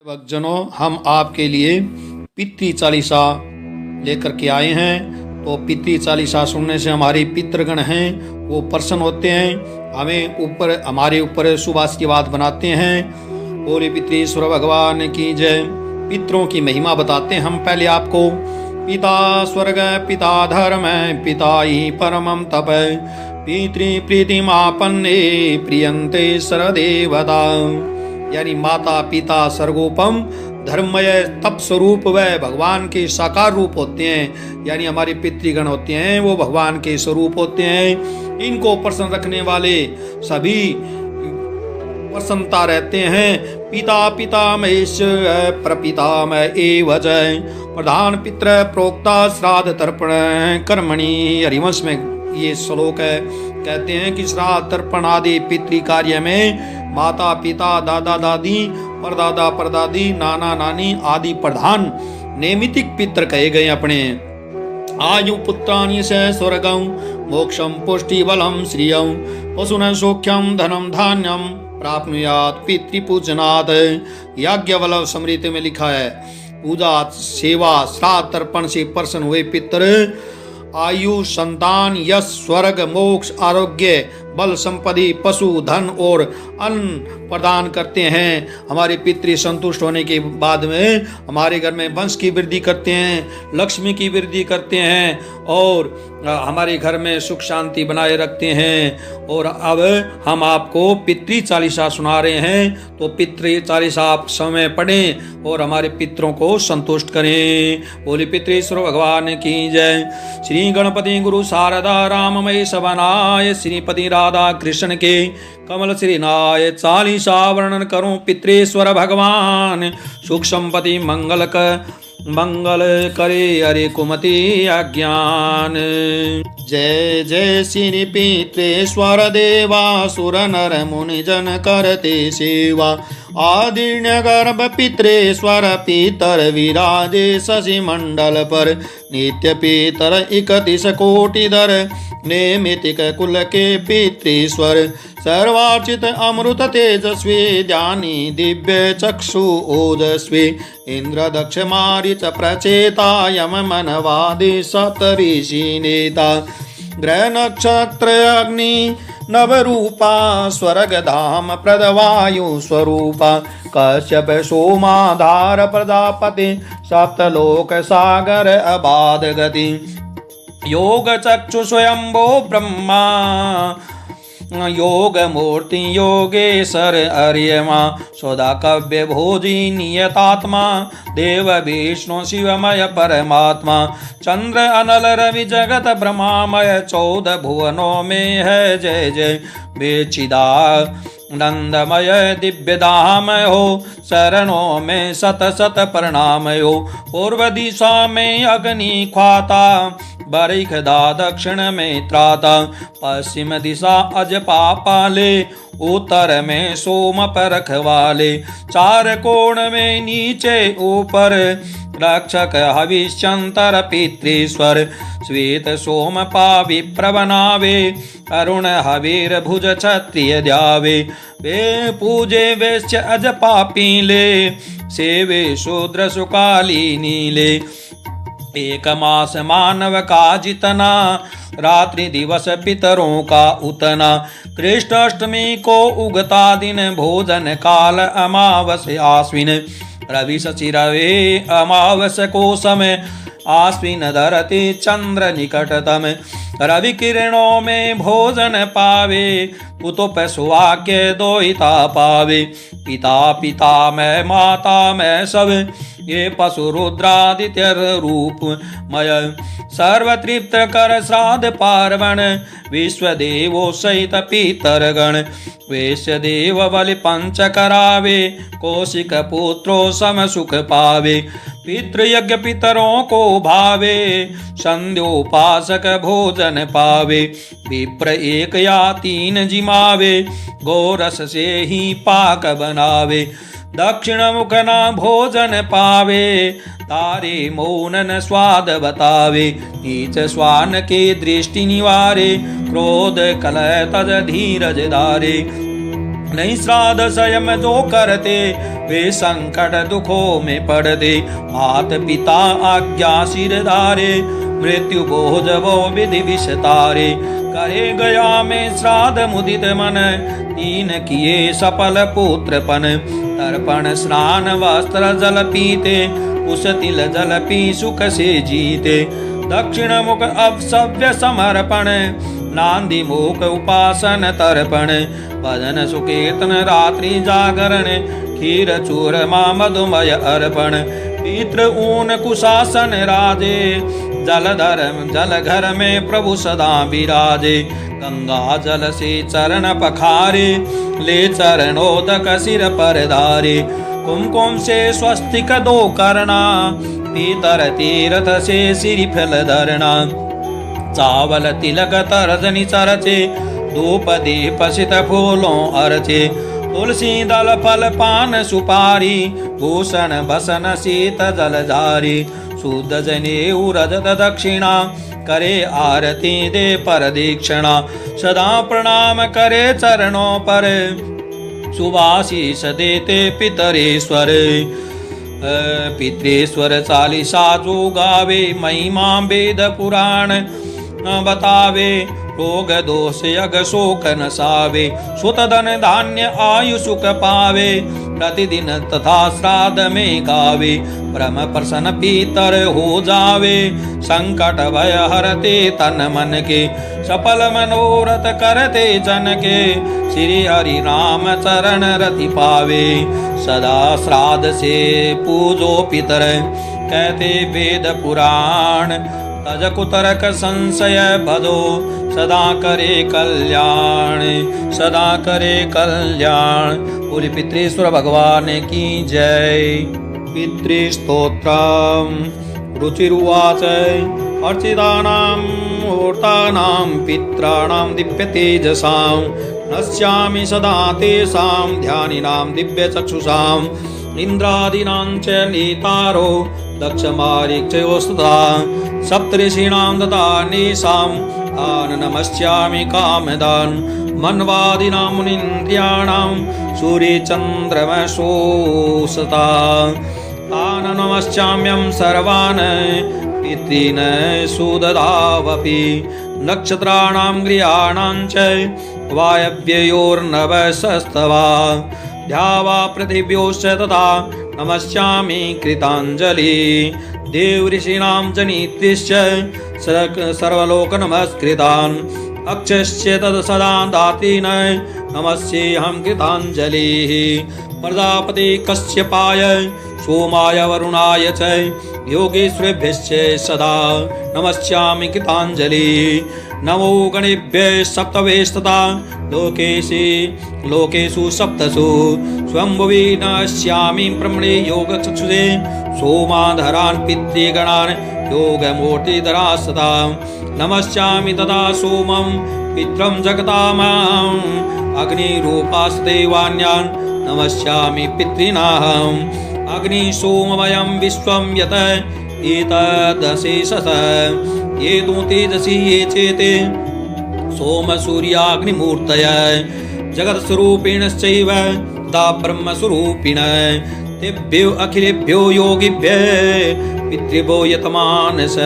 भक्तजनों, हम आपके लिए पितृ चालीसा लेकर के आए हैं। तो पितृ चालीसा सुनने से हमारे पितृगण हैं वो प्रसन्न होते हैं, हमारे ऊपर शुभ आशीर्वाद बनाते हैं। बोले पितृश्वर भगवान की जय। पितरों की महिमा बताते हैं हम पहले आपको। पिता स्वर्ग पिता धर्म पिता ही परमं तप पितृ प्रीतिमापन्ने प्रियंते सर्वदेवता। यानी माता पिता सर्वोपम धर्ममय तप स्वरूप व भगवान के साकार रूप होते हैं। यानी हमारे पितृगण होते हैं वो भगवान के स्वरूप होते हैं। इनको प्रसन्न रखने वाले सभी प्रसन्नता रहते हैं। पिता पितामहेश प्रपितामह एव जय। प्रधान पितृ प्रोक्ता श्राद्ध तर्पण कर्मणि। हरिवंश में ये श्लोक है। कहते हैं कि श्राद्ध तर्पण आदि पितृ कार्य में माता पिता दादा दादी परदादा परदादी नाना नानी आदि प्रधान नैमितिक पितृ कहे गए अपने। आयु पुत्राणि से स्वर्गं मोक्षं पुष्टि बलम श्रियं पशुन सौख्यं धनम धान्यम प्राप्नुयात् पितृपूजनात्। याज्ञवल्क्य स्मृति में लिखा है, पूजा सेवा श्राद्ध तर्पण से प्रसन्न हुए पितृ आयु संतान यश स्वर्ग मोक्ष आरोग्य बल संपत्ति पशु धन और अन्न प्रदान करते हैं। हमारे पितृ संतुष्ट होने के बाद में हमारे घर में वंश की वृद्धि करते हैं, लक्ष्मी की वृद्धि करते हैं और हमारे घर में सुख शांति बनाए रखते हैं। और अब हम आपको पितृ चालीसा सुना रहे हैं, तो पितृ चालीसा आप समय पढ़ें और हमारे पितरों को संतुष्ट करें। बोले पितृश्वर भगवान की जय। श्री गणपति गुरु शारदा राममय सबनाय श्रीपति राधा कृष्ण के कमल श्रीनाय चालीसा वर्णन करूं पितृश्वर भगवान सुख संपत्ति मंगल करे हरे कुमति अज्ञान। जय जय श्री पितृश्वर देवा सुर नर मुनि जन करते सेवा। आदिन्य गर्भ पितृश्वर पितर विराजे शशि मंडल पर नित्य पितर 31 कोटिधर नैमितिक कुल के पितृश्वर सर्वार्चित अमृत तेजस्वी ज्ञानी दिव्य चक्षु ओजस्वी इंद्र दक्ष मारीच प्रचेता यम मनवादि सप्तऋषि नेता ग्रह नक्षत्र अग्नि नवरूपा स्वर्ग धाम प्रदवायु स्वरूपा कश्यप सोमाधार प्रजापति सप्तलोक सागर अबाध गति योग चक्षु स्वयंभो ब्रह्मा योग मूर्ति योगेश्वर अर्यमा सदा कव्य भोजी नियतात्मा देव विष्णु शिवमय परमात्मा चंद्र अनल रवि जगत ब्रह्मामय 14 भुवनों में है जय जय। बेचिदा नंदमय दिव्य धाम हो शरणों में सत सत प्रणाम हो। पूर्व दिशा में अग्नि ख्वाता बरिखदा दक्षिण में त्राता पश्चिम दिशा अज पापाले उत्तर में सोम पर रखवाले चार कोण में नीचे ऊपर रक्षक हविष्यंतर पितृश्वर श्वेत सोम पावि प्रवनावे अरुण हवीर भुज क्षत्रिय द्यावे वे पूजे वैश्य अज पापीले सेवे शूद्र सुकाली नीले। एक मास मानव का जितना रात्रि दिवस पितरों का उतना कृष्ण अष्टमी को उगता दिन भोजन काल अमावस आश्विन रवि शशि रवे अमावस को समय आश्विन धरती चंद्र निकटतम रवि किरणों में भोजन पावे पुतो पशुआ के दोहिता पावे। पिता पिता मैं माता मैं सब ये पशु रुद्रादित्य रूप मय सर्व तृप्त कर श्राद्ध पार्वण विश्व देवो सहित पितरगण वैश्य देव बलि पंच करावे कौशिक पुत्रो सम सुख पावे। पितृयज्ञ पितरों को भावे संध्योपासक भोजन पावे विप्र एक या 3 जिमावे गोरस से ही पाक बनावे दक्षिण मुख न भोजन पावे तारे मौनन स्वाद बतावे नीच स्वान के दृष्टि निवारे क्रोध कलह तज धीरज धारे नहीं श्राद्ध स्वयं जो करते, वे संकट दुखों में पड़ते। मात पिता आज्ञा सिर धारे, मृत्यु बोझ वो विधि विषतारे। करे गया में श्राद्ध मुदित मन, तीन किए सफल पुत्रपन। तर्पण स्नान वस्त्र जल पीते, उस तिल जल पी सुख से जीते। दक्षिण मुख अपसव्य समर्पण, नांदी मुख उपासन तर्पण। भजन सुकीर्तन रात्रि जागरण, खीर चूरमा मधुमय अर्पण। पितृ ऊन कुशासन राजे, जल घर में प्रभु सदा विराजे। गंगा जल से चरण पखारे, ले चरणोदक सिर पर धारे। कुमकुम से स्वस्तिक दो करना, पीतर तीर्थ से सिर फल धरना। चावल तिलक तरजनी चरचे, धूप दीप सित फूलों अर्चे। तुलसी दल फल पान सुपारी, भूषण भसन शीत जल जारी। शुद्ध जनेऊ रजत दक्षिणा, करे आरती दे पर दीक्षिणा। सदा प्रणाम करे चरणों पर, सुभाशीष देते पितरेश्वर। पितरेश्वर चालीसा जो गावे, महिमा वेद पुराण बतावे। रोग दोष यग शोक नसावे, सुत धन धान्य आयु सुख पावे। प्रतिदिन तथा श्राद्ध में गावे, ब्रह्म प्रसन्न पीतर हो जावे। संकट भय हरते तन मन के, सफल मनोरथ करते जन के। श्री हरि राम चरण रति पावे, सदा श्राद्ध से पूजो पितर। कहते वेद पुराण, तज कुतरक संशय भजो। सदा करे कल्याण, सदा करे कल्याण। बोले पितृश्वर भगवान की जय। पितृस्तोत्रम रुचिरुवाच, अर्चितानां मूर्तानां पित्राणां दिव्य तेजसां। नश्यामि सदा तेषां ध्यानिनां दिव्य चक्षुषां। इंद्रादीनां च नेतारो दक्षमारीक्षयोस्तथा। सप्तऋषीणां दत्ता निशां, तान् नमस्यामि कामदान्। मन्वादीनां मुनीन्द्रियाणां, सूर्यचन्द्रमसोऽसता। तान् नमस्याम्यहं सर्वान्, पितॄन् सुददावपि। नक्षत्राणां गृहाणां च, वायव्ययोर्नवशस्तवा। द्यावा पृथिव्योश्च तथा, नमस्यामि कृताञ्जलि। देवऋषीणां च नीतिश्च, सर्वलोक नमस्कृतान्। अक्षश्च तत् सदा दातीन्, नमस्येऽहं कृताञ्जलिः। प्रजापते कश्यपाय, सोमाय वरुणाय च, योगेश्वरेभ्यश्च सदा नमस्यामि कृताञ्जलिः। नमो गणेभ्यः सप्तवेस्तथा, लोकेषु सप्तसु। स्वयंभुवि नश्यामि ब्रह्मणे योगचक्षुषे। सोमाधरान् पितृगणान्, योगमूर्तिधरा सदा। नमस्यामि तदा सोमं, पित्रं जगतामाम्। अग्निरूपास्तेवान्यान्, नमस्यामि पितॄणाम्। अग्निसोममयं विश्वं यत्, एतदशेषतः। ये तु तेजसी ये चेते, सोम सूर्याग्निमूर्तयः। जगत्स्वरूपिणश्चैव दा ब्रह्मस्वरूपिणः। तेभ्यो अखिलेभ्यो योगिभ्यः, पितृभ्यो यतमानस।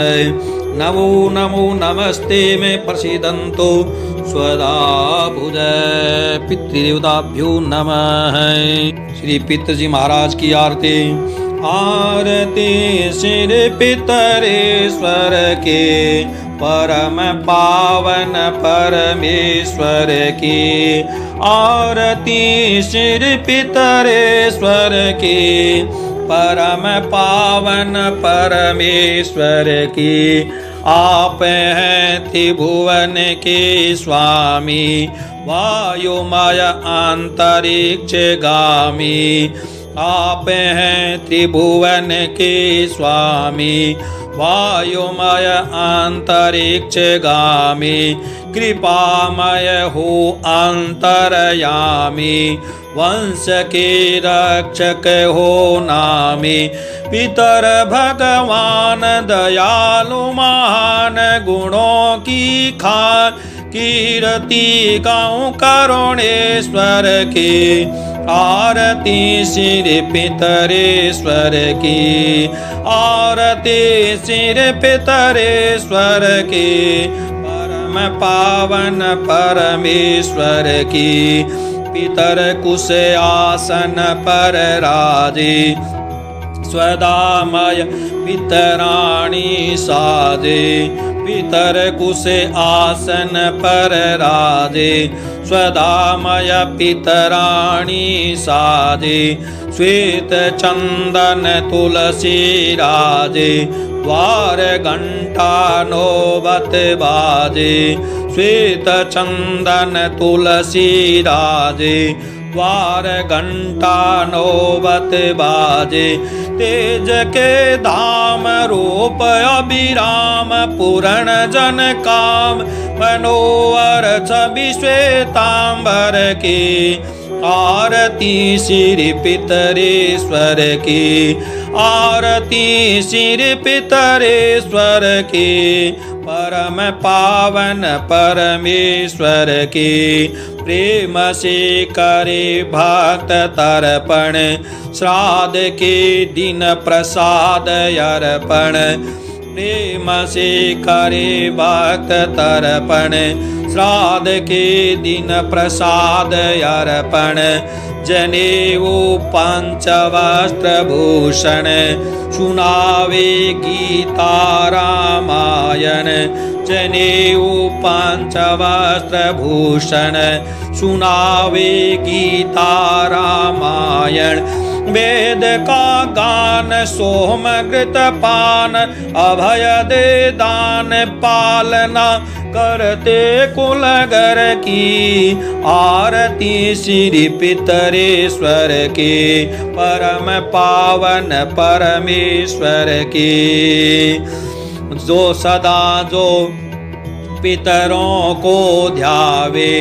नमो नमो नमस्ते मे प्रसीदन्तु स्वदा भुज। पितृदेवताभ्यो नमः। श्री पितृजी महाराज की आरती। आरती श्री पितरेश्वर के, परम पावन परमेश्वर की। आरती श्री पितरेश्वर की, परम पावन परमेश्वर की। आप हैं त्रिभुवन के स्वामी, वायुमय अंतरिक्ष गामी। आप हैं त्रिभुवन के स्वामी, वायुमय अंतरिक्ष गामी। कृपामय हो अंतरयामी, वंश के रक्षक हो नामी। पितर भगवान दयालु महान, गुणों की खान कीर्ति गाऊं करुणेश्वर की, आरती श्री पितरेश्वर की, आरती श्री पितरेश्वर की, परम पावन परमेश्वर की, पितर कुश आसन पर राजे, स्वदामय पितराणी साजे, पितर कुश आसन पर राजे, स्वदामय पितराणी साजे, श्वेत चंदन तुलसी राजे, द्वार घंटा नौबत बाजे, श्वेत चंदन तुलसी राजे, द्वार घंटा नौबत बाजे, तेज के धाम रूप अभिराम, पूरण जन काम मनोहर छवि श्वेतांबर की, आरती श्री पितरेश्वर की, आरती श्री पितरेश्वर की, परम पावन परमेश्वर की, प्रेम से करे भक्त तर्पण, श्राद्ध के दिन प्रसाद अर्पण, प्रेम से करे भक्त तर्पण, श्राद्ध के दिन प्रसाद अर्पण, जनेऊ पंचवस्त्र भूषण, सुनावे गीता रामायण, जनेऊ पंचवस्त्र भूषण, सुनावे गीता रामायण, वेद का गान सोमकृत पान, अभय दे दान पालना करते कुलगर की, आरती श्री पितरेश्वर की, परम पावन परमेश्वर की, जो सदा जो पितरों को ध्यावे,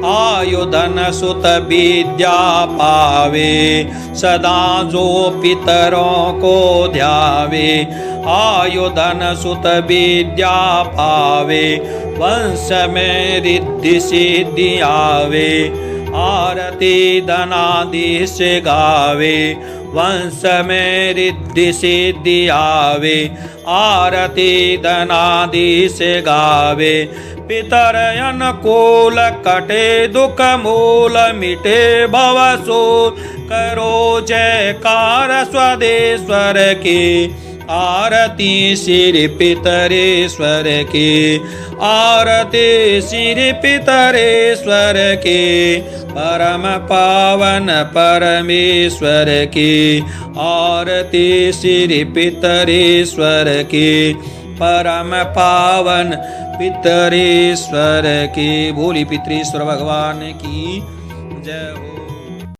आयुधन सुत विद्या पावे, सदा जो पितरों को ध्यावे, आयुधन सुत विद्या पावे, वंश में रिद्धि सिद्धि आवे, आरती धनाधीश गावे, वंश में रिद्धि सिद्धि आवे, आरती धनाधीश गावे, पितर अनुकूल कटे दुख मूल, मिटे भवसूल, करो जयकार स्वदेश्वर की, आरती श्री पितरेश्वर की, आरती श्री पितरेश्वर की, परम पावन परमेश्वर की, आरती श्री पितरेश्वर की, परम पावन पितरेश्वर की। भोली पितरेश्वर भगवान की जय हो।